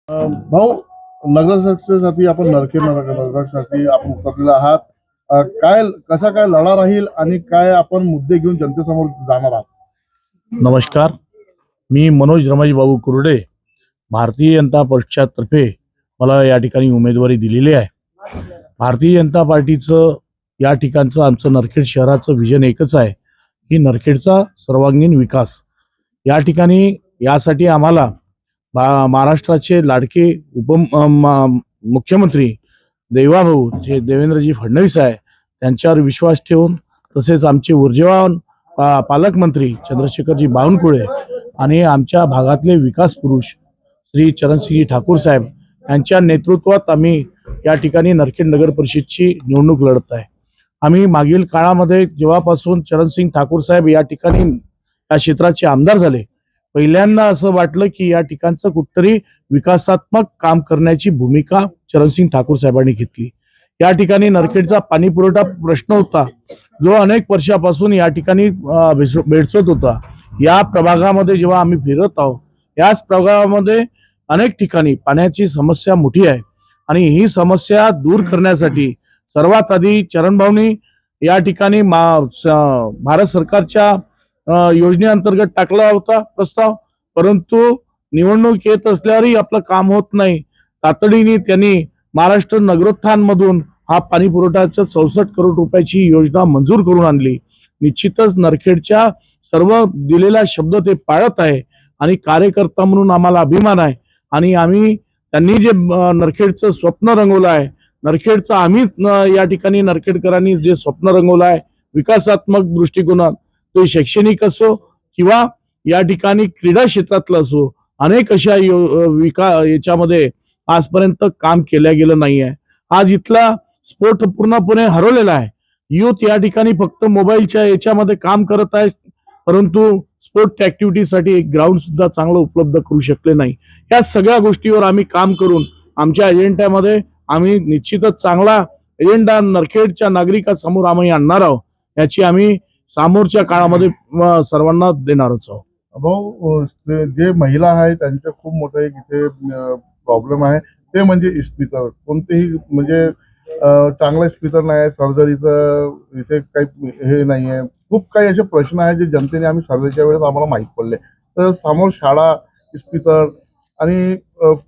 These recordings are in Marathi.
भाऊ, नगराध्यक्षासाठी आपण नगराध्यक्षासाठी आपण उतरलेला आहात. काय कसा काय लढा राहील आणि काय आपण मुद्दे घेऊन जनतेसमोर जाणार आहात? नमस्कार, मी मनोज रमेश बाबू कुर्डे, भारतीय जनता पक्षातर्फे मला या ठिकाणी उमेदवारी दिलेली आहे. भारतीय जनता पार्टीचं या ठिकाणचं आमचं नरखेड शहराचं विजन एकच आहे की नरखेडचा सर्वांगीण विकास. या ठिकाणी यासाठी आम्हाला महाराष्ट्राचे लाडके मुख्यमंत्री देवाभाऊ जे देवेंद्रजी फडणवीस आहे त्यांच्यावर विश्वास ठेवून, तसेच आमचे ऊर्जावान पालकमंत्री चंद्रशेखरजी बावनकुळे आणि आमच्या भागातले विकास पुरुष श्री चरणसिंह ठाकूर साहेब यांच्या नेतृत्वात आम्ही या ठिकाणी नरखेड नगर परिषदची निवडणूक लढत आहे. आम्ही मागील काळामध्ये जेव्हापासून चरणसिंह ठाकूर साहेब या ठिकाणी या क्षेत्राचे आमदार झाले, पहिल्यांदा असं वाटलं की या ठिकाणचं कुठतरी विकासात्मक काम करण्याची भूमिका चरणसिंह ठाकूर साहेबांनी घेतली. या ठिकाणी नरखेडचा पाणी पुरवठा प्रश्न होता जो अनेक वर्षापासून या ठिकाणी भेडसत होता. या प्रभागामध्ये जेव्हा आम्ही फिरत आहोत, याच प्रभागामध्ये अनेक ठिकाणी पाण्याची समस्या मोठी आहे आणि ही समस्या दूर करण्यासाठी सर्वात आधी चरणभाऊनी या ठिकाणी भारत सरकारच्या योजनेअंतर्गत टाकला होता प्रस्ताव, परंतु निवडणूक येत असल्यावरही आपलं काम होत नाही. तातडीने त्यांनी महाराष्ट्र नगरोत्थान मधून हा पाणी पुरवठ्याचा 64 करोड रुपयाची योजना मंजूर करून आणली. निश्चितच नरखेडच्या सर्व दिलेला शब्द ते पाळत आहे आणि कार्यकर्ता म्हणून आम्हाला अभिमान आहे. आणि आम्ही त्यांनी जे नरखेडचं स्वप्न रंगवलं आहे, नरखेडचं आम्ही या ठिकाणी नरखेडकरांनी जे स्वप्न रंगवलं आहे विकासात्मक दृष्टिकोनात, तो शैक्षणिक असो किंवा या ठिकाणी क्रीडा क्षेत्रातलं असो, अनेक अशा याच्यामध्ये आजपर्यंत काम केलं गेलं नाही आहे. आज इथला स्पोर्ट पूर्णपणे हरवलेला आहे. युथ या ठिकाणी फक्त मोबाईलच्या याच्यामध्ये काम करत आहे, परंतु स्पोर्ट ऍक्टिव्हिटीसाठी एक ग्राउंड सुद्धा चांगलं उपलब्ध करू शकले नाही. या सगळ्या गोष्टीवर आम्ही काम करून आमच्या एजेंड्यामध्ये आम्ही निश्चितच चांगला एजेंडा नरखेडच्या नागरिकांसमोर आम्ही आणणार आहोत, याची आम्ही समोरच्या काळामध्ये सर्वांना देणारच आहोत. भाऊ, जे महिला आहे त्यांचे खूप मोठे इथे प्रॉब्लेम आहे, ते म्हणजे इस्पितळ. कोणतेही म्हणजे चांगलं इस्पितळ नाही आहे, सर्जरीचं इथे काही हे नाही आहे. खूप काही असे प्रश्न आहेत जे जनतेने आम्ही सर्वेच्या वेळेस आम्हाला माहीत पडले. तर समोर शाळा, इस्पितळ आणि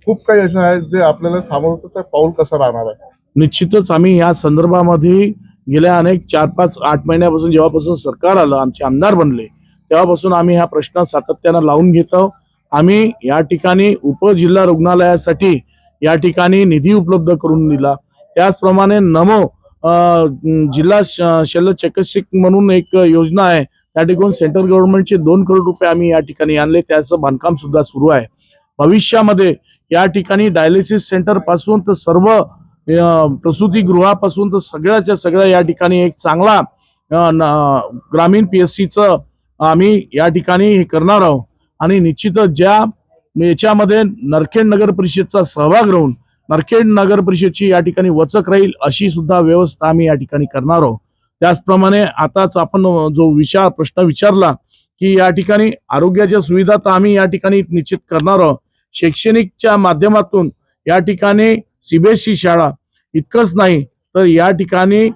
खूप काही असं आहे जे आपल्याला सामोरचं पाऊल कसं राहणार आहे. निश्चितच आम्ही या संदर्भामध्ये गेल्या अनेक 4-5-8 महिन्यापासून जेव्हापासून सरकार आलं, आमचे आमदार बनले, तेव्हापासून आम्ही हा प्रश्न सातत्यानं लावून घेतो. आम्ही या ठिकाणी उपजिल्हा रुग्णालयासाठी या ठिकाणी निधी उपलब्ध करून दिला. त्याचप्रमाणे नमो जिल्हा शल्य चिकित्सक म्हणून एक योजना आहे, त्या ठिकाणी सेंट्रल गव्हर्नमेंटचे 2 करोड रुपये आम्ही या ठिकाणी आणले, त्याचं बांधकाम सुद्धा सुरू आहे. भविष्यामध्ये या ठिकाणी डायलिसिस सेंटर पासून तर सर्व प्रसूतीगृहापासून तर सगळ्याच्या सगळ्या या ठिकाणी एक चांगला ग्रामीण PSCचं आम्ही या ठिकाणी हे करणार आहोत. आणि निश्चितच ज्या याच्यामध्ये नरखेड नगर परिषदचा सहभाग राहून नरखेड नगर परिषदची या ठिकाणी वचक राहील अशी सुद्धा व्यवस्था आम्ही या ठिकाणी करणार आहोत. त्याचप्रमाणे आताच आपण जो प्रश्न विचारला की या ठिकाणी आरोग्याच्या सुविधा तर आम्ही या ठिकाणी निश्चित करणार आहोत. शैक्षणिकच्या माध्यमातून या ठिकाणी CBSE शाळा इतकंच नाही तर या ठिकाणी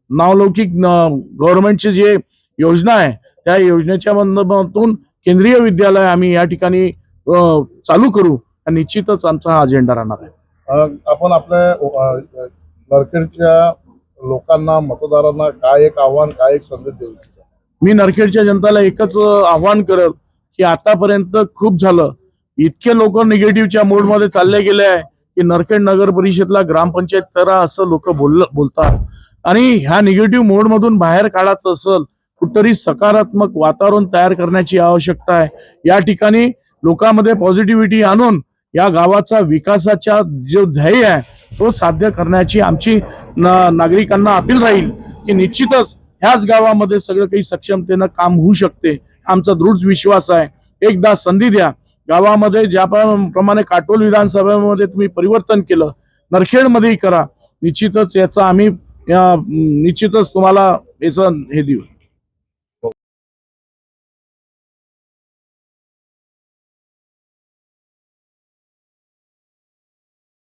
नावलौकिक गव्हर्नमेंटची जे योजना आहे त्या योजनेच्या माध्यमातून केंद्रीय विद्यालय आम्ही या ठिकाणी चालू करू. निश्चितच आमचा हा अजेंडा राहणार आहे. आपण आपल्या नरखेडच्या लोकांना, मतदारांना काय एक आव्हान, काय एक संदेश देऊ इच्छिता? मी नरखेडच्या जनतेला एकच आव्हान करेल की आतापर्यंत खूप झालं, इतके लोक निगेटिव्हच्या मूडमध्ये चालले गेले आहे की नरखेड नगर परिषदला ग्रामपंचायत करा असं लोक बोलतात. आणि ह्या निगेटिव्ह मोड मधून बाहेर काढायचं असेल, कुठतरी सकारात्मक वातावरण तयार करण्याची आवश्यकता आहे. या ठिकाणी लोकांमध्ये पॉझिटिव्हिटी आणून या गावाचा विकासाचा जो ध्येय आहे तो साध्य करण्याची आमची नागरिकांना अपील राहील की निश्चितच ह्याच गावामध्ये सगळं काही सक्षमतेनं काम होऊ शकते. आमचा दृढ विश्वास आहे. एकदा संधी द्या. गावामध्ये ज्याप्रमाणे काटोल विधानसभेमध्ये तुम्ही परिवर्तन केलं, नरखेडमध्येही करा. निश्चितच याचा आम्ही निश्चितच तुम्हाला याचं हे देऊ.